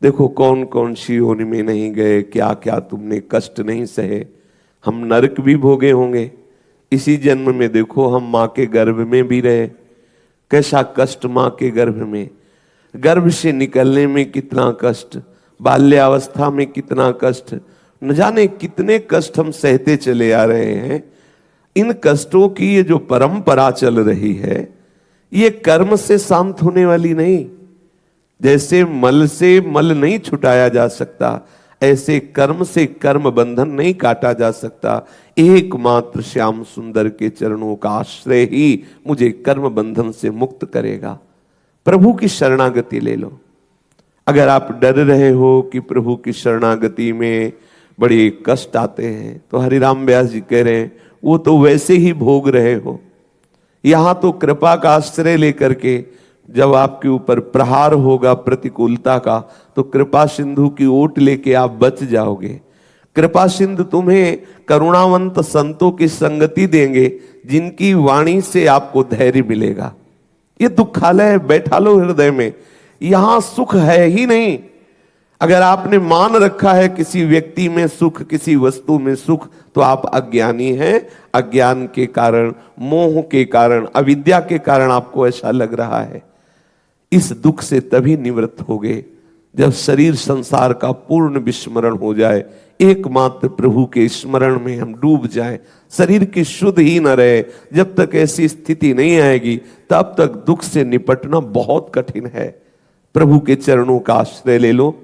देखो कौन कौन सी योनि में नहीं गए, क्या क्या तुमने कष्ट नहीं सहे। हम नरक भी भोगे होंगे। इसी जन्म में देखो हम माँ के गर्भ में भी रहे, कैसा कष्ट माँ के गर्भ में, गर्भ से निकलने में कितना कष्ट, बाल्यावस्था में कितना कष्ट, न जाने कितने कष्ट हम सहते चले आ रहे हैं। इन कष्टों की ये जो परंपरा चल रही है, ये कर्म से शांत होने वाली नहीं। जैसे मल से मल नहीं छुटाया जा सकता, ऐसे कर्म से कर्म बंधन नहीं काटा जा सकता। एकमात्र श्याम सुंदर के चरणों का आश्रय ही मुझे कर्म बंधन से मुक्त करेगा। प्रभु की शरणागति ले लो। अगर आप डर रहे हो कि प्रभु की शरणागति में बड़े कष्ट आते हैं, तो हरिराम व्यास जी कह रहे हैं वो तो वैसे ही भोग रहे हो। यहां तो कृपा का आश्रय लेकर के जब आपके ऊपर प्रहार होगा प्रतिकूलता का, तो कृपा सिंधु की ओट लेके आप बच जाओगे। कृपा सिंधु तुम्हें करुणावंत संतों की संगति देंगे, जिनकी वाणी से आपको धैर्य मिलेगा। ये दुखालय बैठा लो हृदय में, यहां सुख है ही नहीं। अगर आपने मान रखा है किसी व्यक्ति में सुख, किसी वस्तु में सुख, तो आप अज्ञानी हैं। अज्ञान के कारण, मोह के कारण, अविद्या के कारण आपको ऐसा लग रहा है। इस दुख से तभी निवृत्त होगे जब शरीर संसार का पूर्ण विस्मरण हो जाए, एकमात्र प्रभु के स्मरण में हम डूब जाएं, शरीर की शुद्ध ही न रहे। जब तक ऐसी स्थिति नहीं आएगी, तब तक दुख से निपटना बहुत कठिन है। प्रभु के चरणों का आश्रय ले लो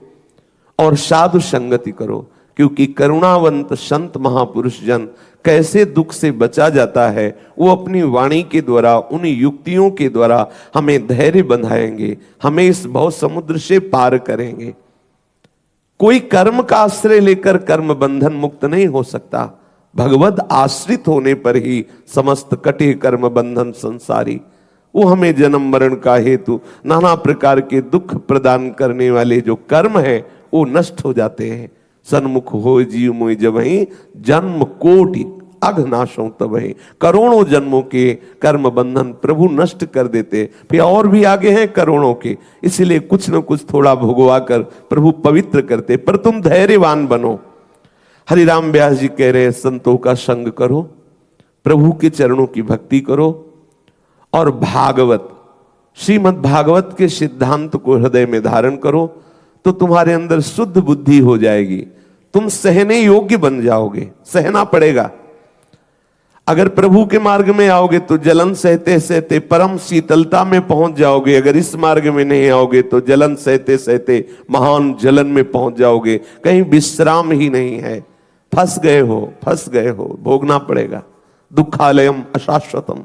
और साधु संगति करो, क्योंकि करुणावंत संत महापुरुष जन कैसे दुख से बचा जाता है, वो अपनी वाणी के द्वारा, उन युक्तियों के द्वारा हमें धैर्य बंधाएंगे, हमें इस भव समुद्र से पार करेंगे। कोई कर्म का आश्रय लेकर कर्म बंधन मुक्त नहीं हो सकता। भगवद आश्रित होने पर ही समस्त कटे कर्म बंधन संसारी। वो हमें जन्म मरण का हेतु, नाना प्रकार के दुख प्रदान करने वाले जो कर्म है, वो नष्ट हो जाते हैं। सन्मुख हो जीव मोहि जबहि, जन्म कोटि अघनाशों तबहि। करोड़ों जन्मों के कर्म बंधन प्रभु नष्ट कर देते, फिर और भी आगे हैं करोड़ों के। इसलिए कुछ न कुछ थोड़ा भुगवा कर प्रभु पवित्र करते। पर तुम धैर्यवान बनो। हरिराम व्यास जी कह रहे हैं संतों का संग करो, प्रभु के चरणों की भक्ति करो, और भागवत, श्रीमद् भागवत के सिद्धांत को हृदय में धारण करो, तो तुम्हारे अंदर शुद्ध बुद्धि हो जाएगी। तुम सहने योग्य बन जाओगे। सहना पड़ेगा। अगर प्रभु के मार्ग में आओगे तो जलन सहते सहते परम शीतलता में पहुंच जाओगे। अगर इस मार्ग में नहीं आओगे तो जलन सहते सहते महान जलन में पहुंच जाओगे। कहीं विश्राम ही नहीं है। फंस गए हो, भोगना पड़ेगा। दुखालयम अशाश्वतम।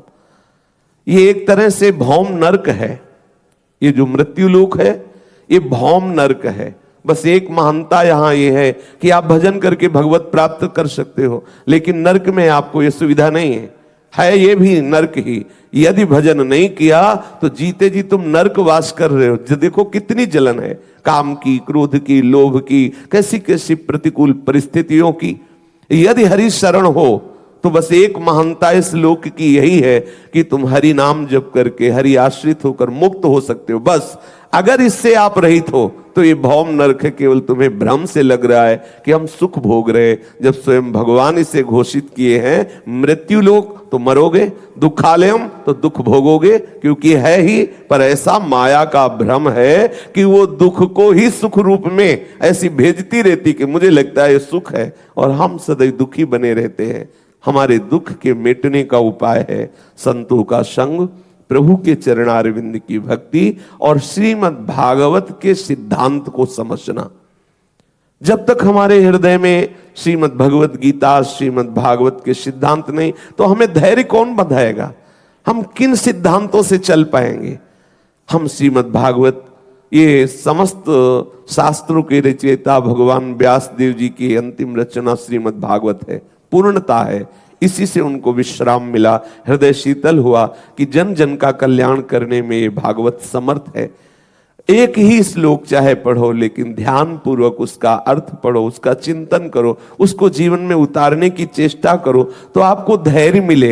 ये एक तरह से भौम नरक है। ये जो मृत्यु लोक है, ये भौम नरक है। बस एक महानता यहां ये है कि आप भजन करके भगवत प्राप्त कर सकते हो, लेकिन नरक में आपको ये सुविधा नहीं है ये भी नरक ही। यदि भजन नहीं किया तो जीते जी तुम नरक वास कर रहे हो। देखो कितनी जलन है, काम की, क्रोध की, लोभ की, कैसी कैसी प्रतिकूल परिस्थितियों की। यदि हरि शरण हो तो बस एक महानता इस लोक की यही है कि तुम हरि नाम जप करके, हरि आश्रित होकर मुक्त हो सकते हो। बस अगर इससे आप रहित हो तो ये भौम नरक केवल तुम्हें भ्रम से लग रहा है कि हम सुख भोग रहे हैं, जब स्वयं भगवान इसे घोषित किए हैं मृत्यु लोक तो मरोगे, दुखालयम तो दुख भोगोगे, क्योंकि है ही। पर ऐसा माया का भ्रम है कि वो दुख को ही सुख रूप में ऐसी भेजती रहती कि मुझे लगता है ये सुख है, और हम सदैव दुखी बने रहते हैं। हमारे दुख के मिटने का उपाय है संतों का संग, प्रभु के चरणारविंद की भक्ति और श्रीमद् भागवत के सिद्धांत को समझना। जब तक हमारे हृदय में श्रीमद् भगवत गीता, श्रीमद् भागवत के सिद्धांत नहीं, तो हमें धैर्य कौन बंधाएगा? हम किन सिद्धांतों से चल पाएंगे? हम श्रीमद् भागवत, ये समस्त शास्त्रों के रचयिता भगवान व्यास देव जी की अंतिम रचना श्रीमद् भागवत है, पूर्णता है। इसी से उनको विश्राम मिला, हृदय शीतल हुआ कि जन जन का कल्याण करने में ये भागवत समर्थ है। एक ही श्लोक चाहे पढ़ो, लेकिन ध्यान पूर्वक उसका अर्थ पढ़ो, उसका चिंतन करो, उसको जीवन में उतारने की चेष्टा करो, तो आपको धैर्य मिलेगा।